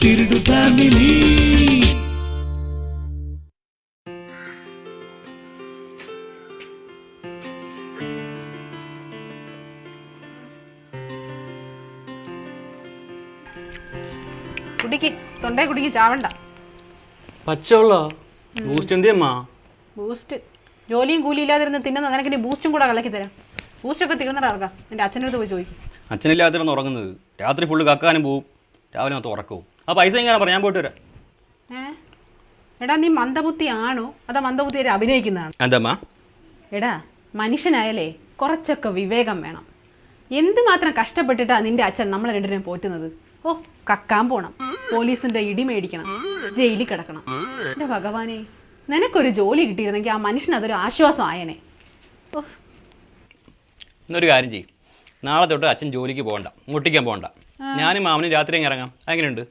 തിരുടു family. കുടിക്ക്, തൊണ്ടേ കുടിക്ക്, ചാവണ്ട. പച്ചവെള്ള boost എന്തിയമ്മാ? Boost ജോലിയും കൂലിയും ഇല്ലാതിരുന്ന് തിന്നുന്ന നിനക്ക് ഇനി ബൂസ്റ്റും കൂടെ കലക്കി തരാം. ബൂസ്റ്റൊക്കെ തീർന്നിട്ട് ഇറക്കാം. എൻ്റെ അച്ഛൻ്റെ അടുത്ത് പോയി ചോദിക്കും. അച്ഛനില്ലാത്തിരുന്ന് ഉറങ്ങുന്നത്. രാത്രി ഫുള്ള് കക്കാനും പോവും, രാവിലെ മൊത്തം ഉറക്കവും. ആ പൈസ എങ്ങനെ പറയാം, ഞാൻ പോയിട്ട് വരാം. എടാ നീ മന്ദബുദ്ധി ആണോ അതോ മന്ദബുദ്ധിയെ അഭിനയിക്കുന്നതാണ്? എന്താ? എടാ മനുഷ്യനായാലേ കുറച്ചൊക്കെ വിവേകം വേണം. എന്തുമാത്രം കഷ്ടപ്പെട്ടിട്ടാ നിന്റെ അച്ഛൻ നമ്മളെ രണ്ടിനെയും പോറ്റുന്നത്. ഓ, കക്കാൻ പോണം, പോലീസിന്റെ ഇടി മേടിക്കണം, ജയിലിൽ കിടക്കണം. എൻ്റെ ഭഗവാനെ, നിനക്കൊരു ജോലി കിട്ടിയിരുന്നെങ്കിൽ ആ മനുഷ്യന് അതൊരു ആശ്വാസം ആയനെ. ഓ, എന്നൊരു കാര്യം ചെയ്യും, നാളെ തൊട്ട് അച്ഛൻ ജോലിക്ക് പോകണ്ട, മുട്ടിക്കാൻ പോകണ്ട. ഞാനും മാമനും രാത്രി അങ്ങ് ഇറങ്ങാം. എങ്ങനെയുണ്ട്?